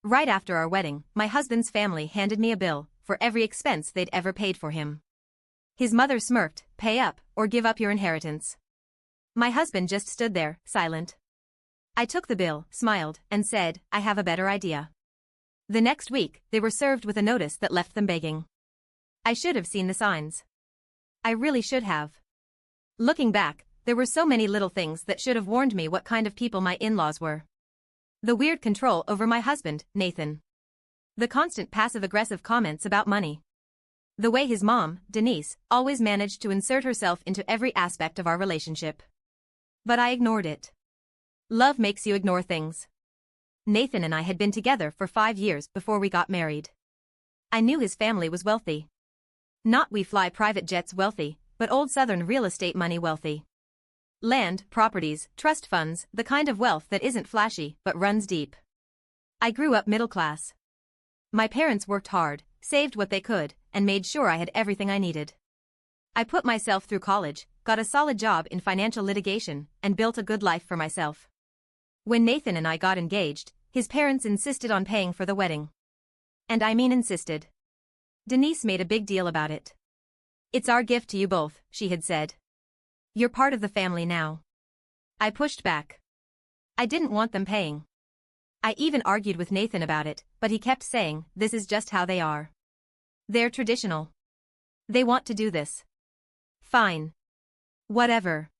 Right after our wedding, my husband's family handed me a bill for every expense they'd ever paid for him. His mother smirked, "Pay up, or give up your inheritance." My husband just stood there, silent. I took the bill, smiled, and said, "I have a better idea." The next week, they were served with a notice that left them begging. I should have seen the signs. I really should have. Looking back, there were so many little things that should have warned me what kind of people my in-laws were. The weird control over my husband, Nathan. The constant passive-aggressive comments about money. The way his mom, Denise, always managed to insert herself into every aspect of our relationship. But I ignored it. Love makes you ignore things. Nathan and I had been together for 5 years before we got married. I knew his family was wealthy. Not we fly private jets wealthy, but old Southern real estate money wealthy. Land, properties, trust funds, the kind of wealth that isn't flashy but runs deep. I grew up middle class. My parents worked hard, saved what they could, and made sure I had everything I needed. I put myself through college, got a solid job in financial litigation, and built a good life for myself. When Nathan and I got engaged, his parents insisted on paying for the wedding. And I mean insisted. Denise made a big deal about it. "It's our gift to you both," she had said. "You're part of the family now." I pushed back. I didn't want them paying. I even argued with Nathan about it, but he kept saying, "This is just how they are. They're traditional. They want to do this. Fine. Whatever."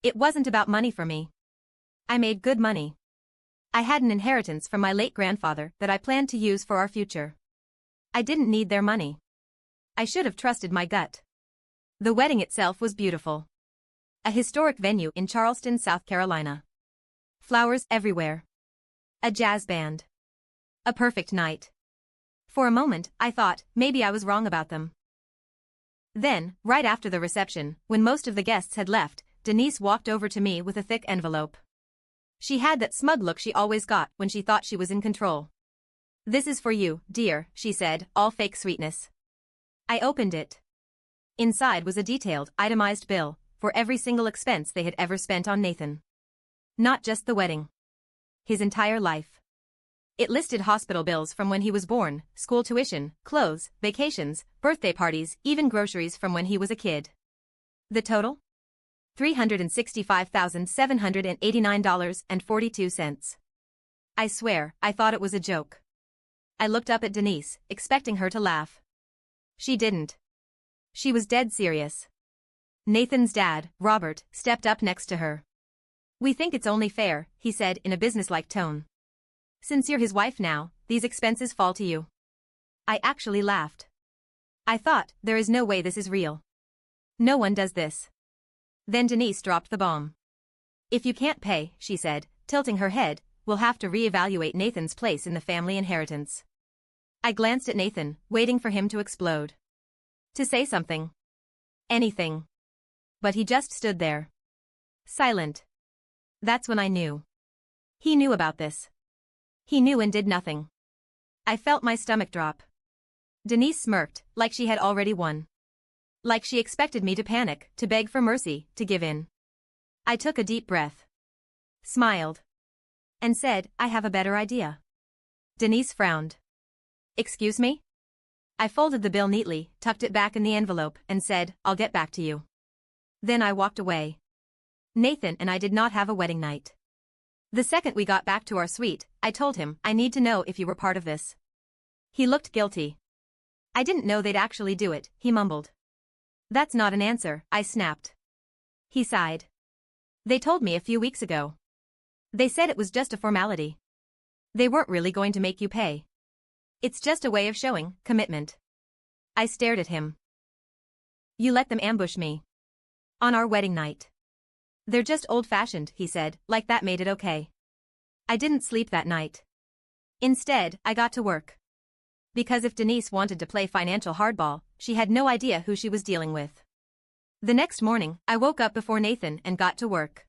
It wasn't about money for me. I made good money. I had an inheritance from my late grandfather that I planned to use for our future. I didn't need their money. I should have trusted my gut. The wedding itself was beautiful. A historic venue in Charleston, South Carolina. Flowers everywhere. A jazz band. A perfect night. For a moment, I thought, maybe I was wrong about them. Then, right after the reception, when most of the guests had left, Denise walked over to me with a thick envelope. She had that smug look she always got when she thought she was in control. "This is for you, dear," she said, all fake sweetness. I opened it. Inside was a detailed, itemized bill for every single expense they had ever spent on Nathan. Not just the wedding. His entire life. It listed hospital bills from when he was born, school tuition, clothes, vacations, birthday parties, even groceries from when he was a kid. The total? $365,789.42. I swear, I thought it was a joke. I looked up at Denise, expecting her to laugh. She didn't. She was dead serious. Nathan's dad, Robert, stepped up next to her. "We think it's only fair," he said in a businesslike tone. "Since you're his wife now, these expenses fall to you." I actually laughed. I thought, there is no way this is real. No one does this. Then Denise dropped the bomb. "If you can't pay," she said, tilting her head, "we'll have to reevaluate Nathan's place in the family inheritance." I glanced at Nathan, waiting for him to explode. To say something. Anything. But he just stood there. Silent. That's when I knew. He knew about this. He knew and did nothing. I felt my stomach drop. Denise smirked, like she had already won. Like she expected me to panic, to beg for mercy, to give in. I took a deep breath. Smiled. And said, "I have a better idea." Denise frowned. "Excuse me?" I folded the bill neatly, tucked it back in the envelope, and said, "I'll get back to you." Then I walked away. Nathan and I did not have a wedding night. The second we got back to our suite, I told him, "I need to know if you were part of this." He looked guilty. "I didn't know they'd actually do it," he mumbled. "That's not an answer," I snapped. He sighed. "They told me a few weeks ago. They said it was just a formality. They weren't really going to make you pay. It's just a way of showing commitment." I stared at him. "You let them ambush me. On our wedding night. They're just old-fashioned," he said, like that made it okay. I didn't sleep that night. Instead, I got to work. Because if Denise wanted to play financial hardball, she had no idea who she was dealing with. The next morning, I woke up before Nathan and got to work.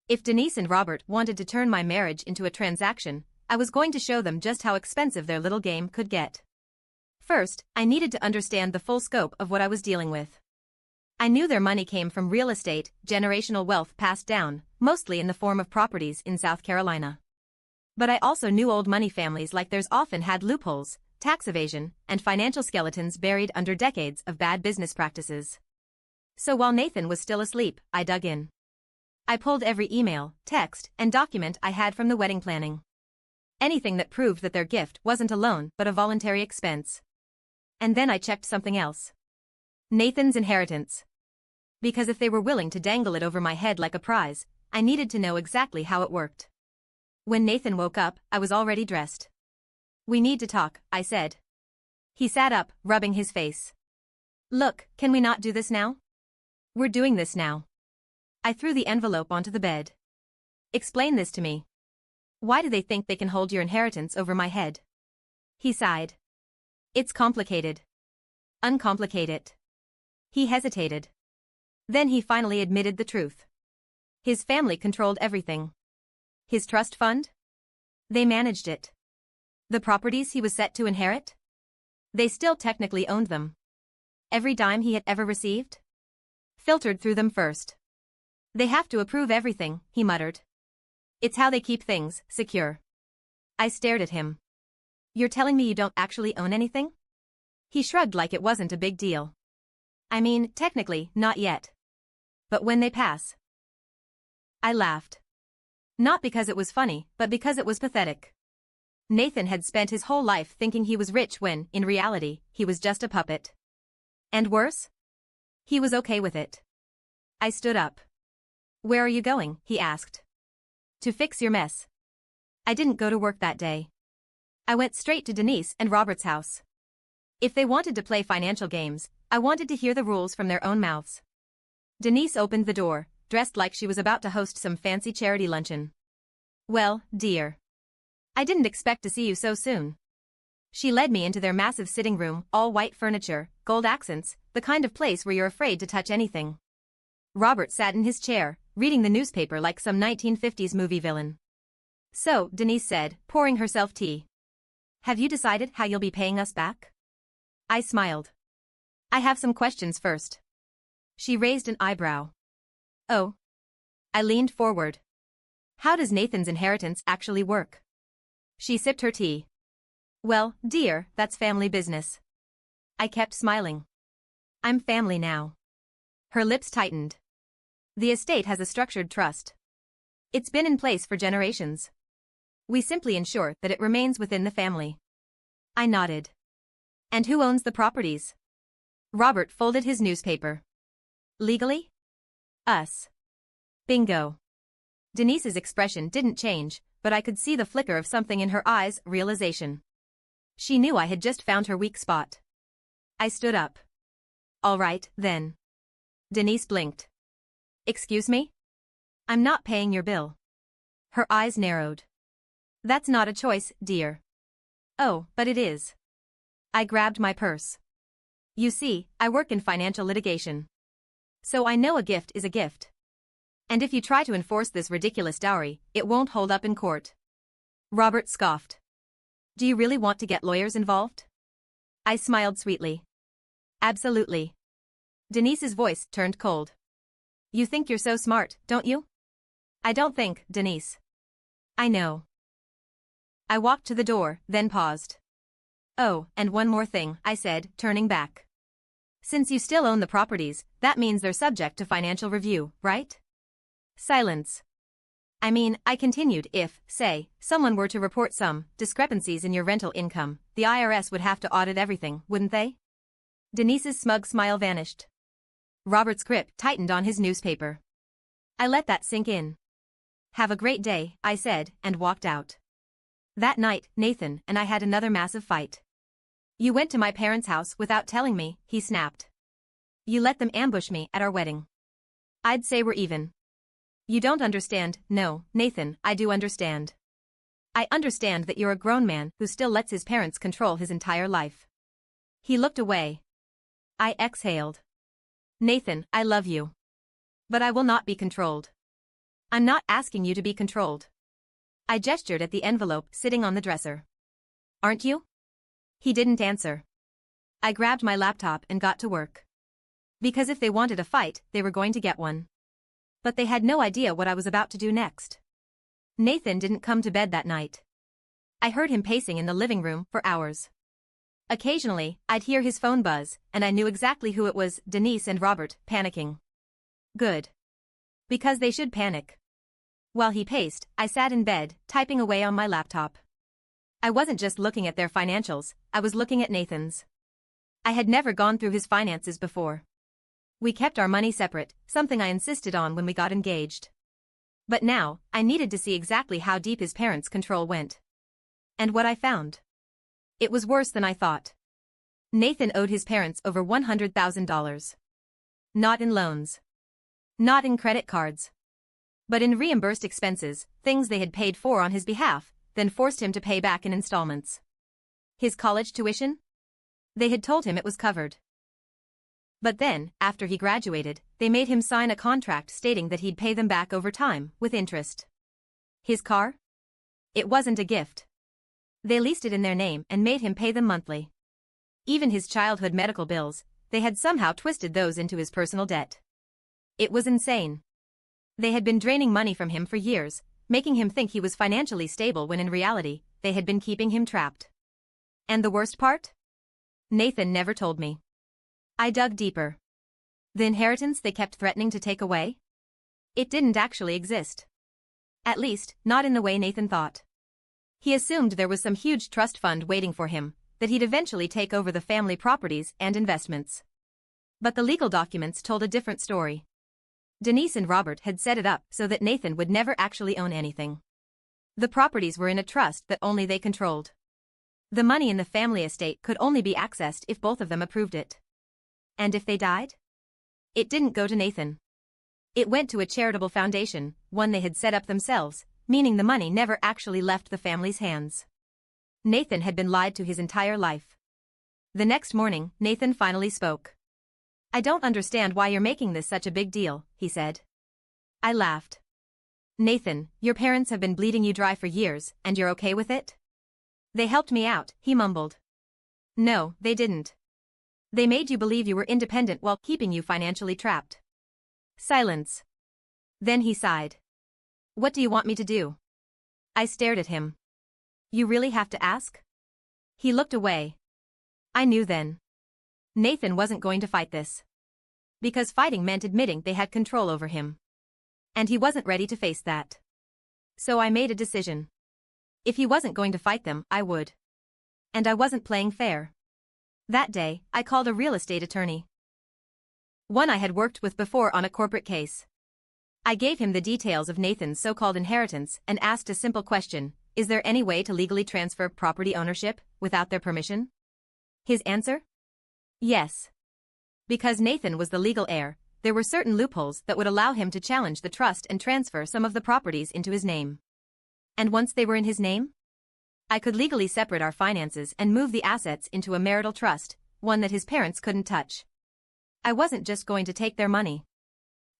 If Denise and Robert wanted to turn my marriage into a transaction, I was going to show them just how expensive their little game could get. First, I needed to understand the full scope of what I was dealing with. I knew their money came from real estate, generational wealth passed down, mostly in the form of properties in South Carolina. But I also knew old money families like theirs often had loopholes, tax evasion, and financial skeletons buried under decades of bad business practices. So while Nathan was still asleep, I dug in. I pulled every email, text, and document I had from the wedding planning. Anything that proved that their gift wasn't a loan but a voluntary expense. And then I checked something else. Nathan's inheritance. Because if they were willing to dangle it over my head like a prize, I needed to know exactly how it worked. When Nathan woke up, I was already dressed. "We need to talk," I said. He sat up, rubbing his face. "Look, can we not do this now? We're doing this now." I threw the envelope onto the bed. "Explain this to me. Why do they think they can hold your inheritance over my head?" He sighed. "It's complicated." "Uncomplicate it." He hesitated. Then he finally admitted the truth. His family controlled everything. His trust fund? They managed it. The properties he was set to inherit? They still technically owned them. Every dime he had ever received? Filtered through them first. "They have to approve everything," he muttered. "It's how they keep things secure." I stared at him. "You're telling me you don't actually own anything?" He shrugged like it wasn't a big deal. "I mean, technically, not yet. But when they pass." I laughed. Not because it was funny, but because it was pathetic. Nathan had spent his whole life thinking he was rich when, in reality, he was just a puppet. And worse? He was okay with it. I stood up. "Where are you going?" he asked. "To fix your mess." I didn't go to work that day. I went straight to Denise and Robert's house. If they wanted to play financial games, I wanted to hear the rules from their own mouths. Denise opened the door, dressed like she was about to host some fancy charity luncheon. "Well, dear. I didn't expect to see you so soon." She led me into their massive sitting room, all white furniture, gold accents, the kind of place where you're afraid to touch anything. Robert sat in his chair, reading the newspaper like some 1950s movie villain. "So," Denise said, pouring herself tea. "Have you decided how you'll be paying us back?" I smiled. "I have some questions first." She raised an eyebrow. "Oh." I leaned forward. "How does Nathan's inheritance actually work?" She sipped her tea. "Well, dear, that's family business." I kept smiling. "I'm family now." Her lips tightened. "The estate has a structured trust. It's been in place for generations. We simply ensure that it remains within the family." I nodded. "And who owns the properties?" Robert folded his newspaper. "Legally? Us." Bingo. Denise's expression didn't change, but I could see the flicker of something in her eyes, realization. She knew I had just found her weak spot. I stood up. "All right, then." Denise blinked. "Excuse me? I'm not paying your bill." Her eyes narrowed. "That's not a choice, dear." "Oh, but it is." I grabbed my purse. "You see, I work in financial litigation. So I know a gift is a gift. And if you try to enforce this ridiculous dowry, it won't hold up in court." Robert scoffed. "Do you really want to get lawyers involved?" I smiled sweetly. "Absolutely." Denise's voice turned cold. "You think you're so smart, don't you?" "I don't think, Denise. I know." I walked to the door, then paused. "Oh, and one more thing," I said, turning back. "Since you still own the properties, that means they're subject to financial review, right?" Silence. "I mean," I continued, "if, say, someone were to report some discrepancies in your rental income, the IRS would have to audit everything, wouldn't they?" Denise's smug smile vanished. Robert's grip tightened on his newspaper. I let that sink in. "Have a great day," I said, and walked out. That night, Nathan and I had another massive fight. "You went to my parents' house without telling me," he snapped. "You let them ambush me at our wedding. I'd say we're even." "You don't understand." "No, Nathan, I do understand. I understand that you're a grown man who still lets his parents control his entire life." He looked away. I exhaled. "Nathan, I love you. But I will not be controlled. I'm not asking you to be controlled." I gestured at the envelope sitting on the dresser. "Aren't you?" He didn't answer. I grabbed my laptop and got to work. Because if they wanted a fight, they were going to get one. But they had no idea what I was about to do next. Nathan didn't come to bed that night. I heard him pacing in the living room for hours. Occasionally, I'd hear his phone buzz, and I knew exactly who it was, Denise and Robert, panicking. Good. Because they should panic. While he paced, I sat in bed, typing away on my laptop. I wasn't just looking at their financials, I was looking at Nathan's. I had never gone through his finances before. We kept our money separate, something I insisted on when we got engaged. But now, I needed to see exactly how deep his parents' control went. And what I found. It was worse than I thought. Nathan owed his parents over $100,000. Not in loans. Not in credit cards. But in reimbursed expenses, things they had paid for on his behalf, then forced him to pay back in installments. His college tuition? They had told him it was covered. But then, after he graduated, they made him sign a contract stating that he'd pay them back over time, with interest. His car? It wasn't a gift. They leased it in their name and made him pay them monthly. Even his childhood medical bills, they had somehow twisted those into his personal debt. It was insane. They had been draining money from him for years, making him think he was financially stable when in reality, they had been keeping him trapped. And the worst part? Nathan never told me. I dug deeper. The inheritance they kept threatening to take away? It didn't actually exist. At least, not in the way Nathan thought. He assumed there was some huge trust fund waiting for him, that he'd eventually take over the family properties and investments. But the legal documents told a different story. Denise and Robert had set it up so that Nathan would never actually own anything. The properties were in a trust that only they controlled. The money in the family estate could only be accessed if both of them approved it. And if they died? It didn't go to Nathan. It went to a charitable foundation, one they had set up themselves, meaning the money never actually left the family's hands. Nathan had been lied to his entire life. The next morning, Nathan finally spoke. "I don't understand why you're making this such a big deal," he said. I laughed. "Nathan, your parents have been bleeding you dry for years, and you're okay with it?" "They helped me out," he mumbled. "No, they didn't. They made you believe you were independent while keeping you financially trapped." Silence. Then he sighed. "What do you want me to do?" I stared at him. "You really have to ask?" He looked away. I knew then. Nathan wasn't going to fight this. Because fighting meant admitting they had control over him. And he wasn't ready to face that. So I made a decision. If he wasn't going to fight them, I would. And I wasn't playing fair. That day, I called a real estate attorney. One I had worked with before on a corporate case. I gave him the details of Nathan's so-called inheritance and asked a simple question: is there any way to legally transfer property ownership without their permission? His answer? Yes. Because Nathan was the legal heir, there were certain loopholes that would allow him to challenge the trust and transfer some of the properties into his name. And once they were in his name, I could legally separate our finances and move the assets into a marital trust, one that his parents couldn't touch. I wasn't just going to take their money.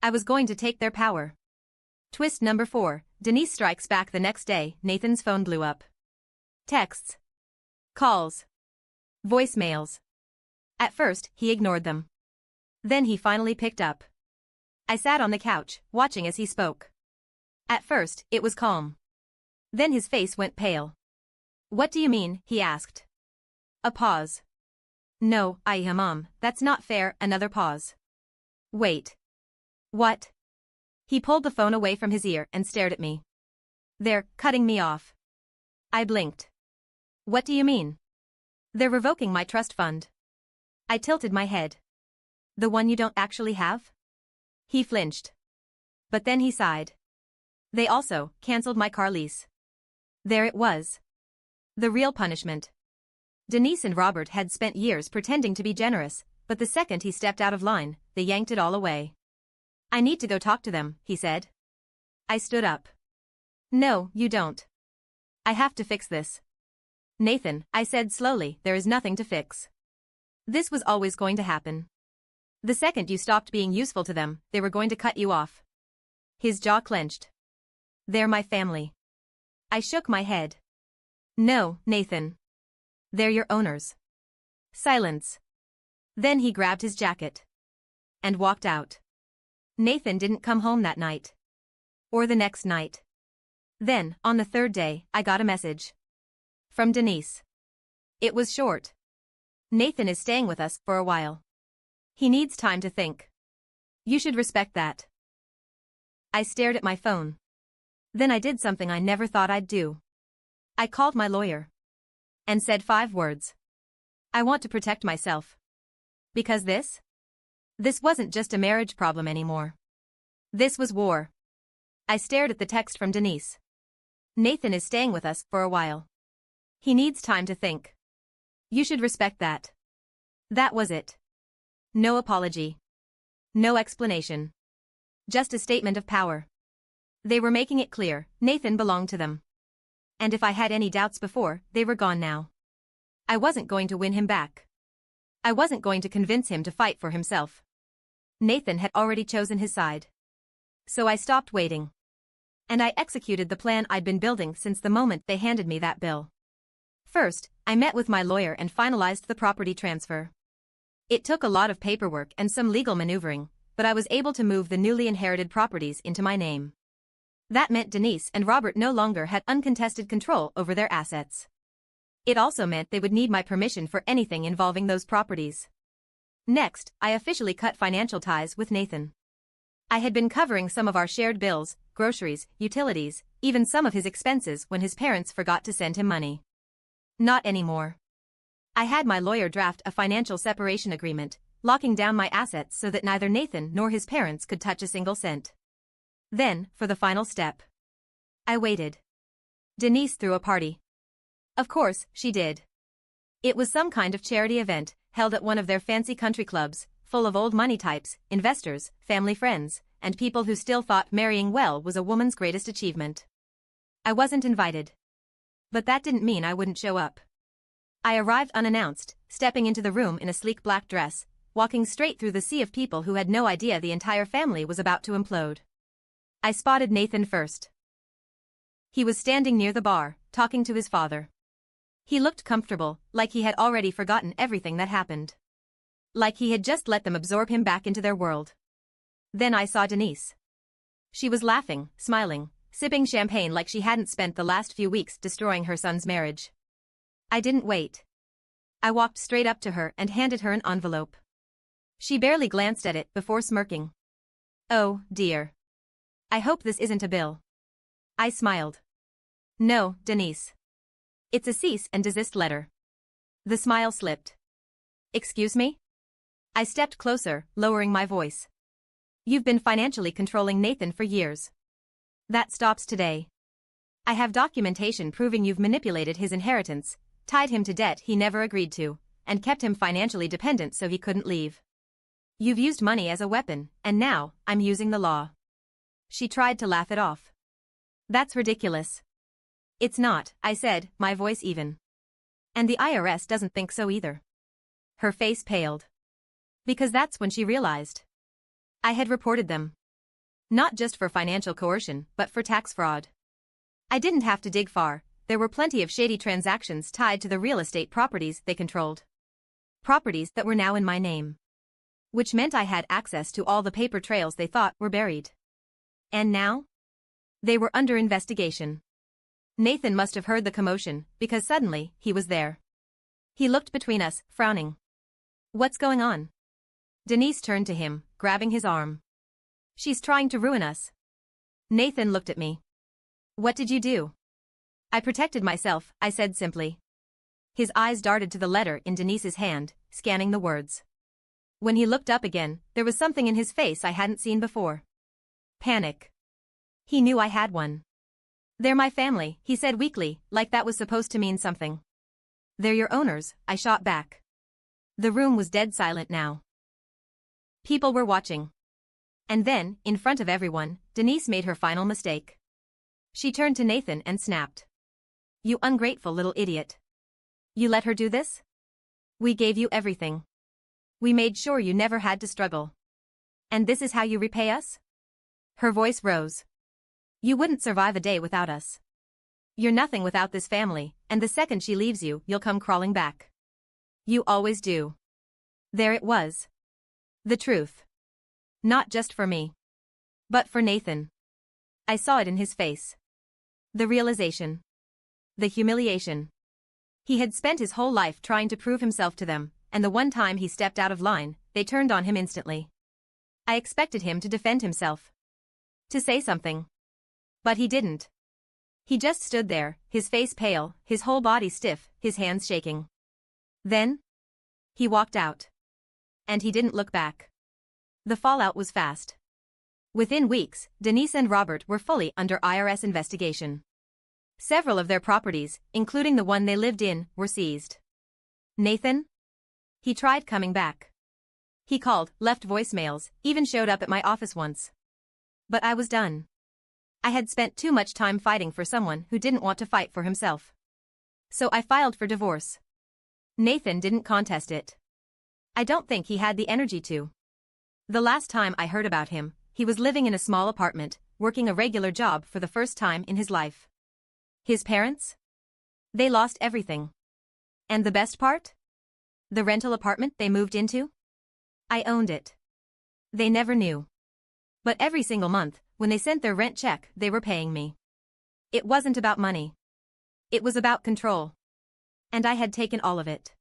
I was going to take their power. Twist number 4, Denise strikes back the next day. Nathan's phone blew up. Texts. Calls. Voicemails. At first, he ignored them. Then he finally picked up. I sat on the couch, watching as he spoke. At first, it was calm. Then his face went pale. "What do you mean?" he asked. A pause. "No, Mom, that's not fair." Another pause. "Wait. What?" He pulled the phone away from his ear and stared at me. "They're cutting me off." I blinked. "What do you mean?" "They're revoking my trust fund." I tilted my head. "The one you don't actually have?" He flinched. But then he sighed. "They also canceled my car lease." There it was. The real punishment. Denise and Robert had spent years pretending to be generous, but the second he stepped out of line, they yanked it all away. "I need to go talk to them," he said. I stood up. "No, you don't. I have to fix this." "Nathan," I said slowly, "there is nothing to fix. This was always going to happen. The second you stopped being useful to them, they were going to cut you off." His jaw clenched. "They're my family." I shook my head. "No, Nathan. They're your owners." Silence. Then he grabbed his jacket. And walked out. Nathan didn't come home that night. Or the next night. Then, on the third day, I got a message. From Denise. It was short. Nathan is staying with us for a while. He needs time to think. You should respect that. I stared at my phone. Then I did something I never thought I'd do. I called my lawyer. And said 5 words. I want to protect myself. Because this wasn't just a marriage problem anymore. This was war. I stared at the text from Denise. Nathan is staying with us for a while. He needs time to think. You should respect that. That was it. No apology. No explanation. Just a statement of power. They were making it clear, Nathan belonged to them. And if I had any doubts before, they were gone now. I wasn't going to win him back. I wasn't going to convince him to fight for himself. Nathan had already chosen his side. So I stopped waiting. And I executed the plan I'd been building since the moment they handed me that bill. First, I met with my lawyer and finalized the property transfer. It took a lot of paperwork and some legal maneuvering, but I was able to move the newly inherited properties into my name. That meant Denise and Robert no longer had uncontested control over their assets. It also meant they would need my permission for anything involving those properties. Next, I officially cut financial ties with Nathan. I had been covering some of our shared bills, groceries, utilities, even some of his expenses when his parents forgot to send him money. Not anymore. I had my lawyer draft a financial separation agreement, locking down my assets so that neither Nathan nor his parents could touch a single cent. Then, for the final step. I waited. Denise threw a party. Of course, she did. It was some kind of charity event, held at one of their fancy country clubs, full of old money types, investors, family friends, and people who still thought marrying well was a woman's greatest achievement. I wasn't invited. But that didn't mean I wouldn't show up. I arrived unannounced, stepping into the room in a sleek black dress, walking straight through the sea of people who had no idea the entire family was about to implode. I spotted Nathan first. He was standing near the bar, talking to his father. He looked comfortable, like he had already forgotten everything that happened. Like he had just let them absorb him back into their world. Then I saw Denise. She was laughing, smiling, sipping champagne like she hadn't spent the last few weeks destroying her son's marriage. I didn't wait. I walked straight up to her and handed her an envelope. She barely glanced at it before smirking. Oh, dear. I hope this isn't a bill. I smiled. No, Denise. It's a cease and desist letter. The smile slipped. Excuse me? I stepped closer, lowering my voice. You've been financially controlling Nathan for years. That stops today. I have documentation proving you've manipulated his inheritance, tied him to debt he never agreed to, and kept him financially dependent so he couldn't leave. You've used money as a weapon, and now, I'm using the law. She tried to laugh it off. That's ridiculous. It's not, I said, my voice even. And the IRS doesn't think so either. Her face paled. Because that's when she realized. I had reported them. Not just for financial coercion, but for tax fraud. I didn't have to dig far, there were plenty of shady transactions tied to the real estate properties they controlled. Properties that were now in my name. Which meant I had access to all the paper trails they thought were buried. And now? They were under investigation. Nathan must have heard the commotion, because suddenly, he was there. He looked between us, frowning. What's going on? Denise turned to him, grabbing his arm. She's trying to ruin us. Nathan looked at me. What did you do? I protected myself, I said simply. His eyes darted to the letter in Denise's hand, scanning the words. When he looked up again, there was something in his face I hadn't seen before. Panic. He knew I had one. They're my family, he said weakly, like that was supposed to mean something. They're your owners, I shot back. The room was dead silent now. People were watching. And then, in front of everyone, Denise made her final mistake. She turned to Nathan and snapped. You ungrateful little idiot. You let her do this? We gave you everything. We made sure you never had to struggle. And this is how you repay us? Her voice rose. You wouldn't survive a day without us. You're nothing without this family, and the second she leaves you, you'll come crawling back. You always do. There it was. The truth. Not just for me. But for Nathan. I saw it in his face. The realization. The humiliation. He had spent his whole life trying to prove himself to them, and the one time he stepped out of line, they turned on him instantly. I expected him to defend himself. To say something. But he didn't. He just stood there, his face pale, his whole body stiff, his hands shaking. Then? He walked out. And he didn't look back. The fallout was fast. Within weeks, Denise and Robert were fully under IRS investigation. Several of their properties, including the one they lived in, were seized. Nathan? He tried coming back. He called, left voicemails, even showed up at my office once. But I was done. I had spent too much time fighting for someone who didn't want to fight for himself. So I filed for divorce. Nathan didn't contest it. I don't think he had the energy to. The last time I heard about him, he was living in a small apartment, working a regular job for the first time in his life. His parents? They lost everything. And the best part? The rental apartment they moved into? I owned it. They never knew. But every single month, when they sent their rent check, they were paying me. It wasn't about money. It was about control. And I had taken all of it.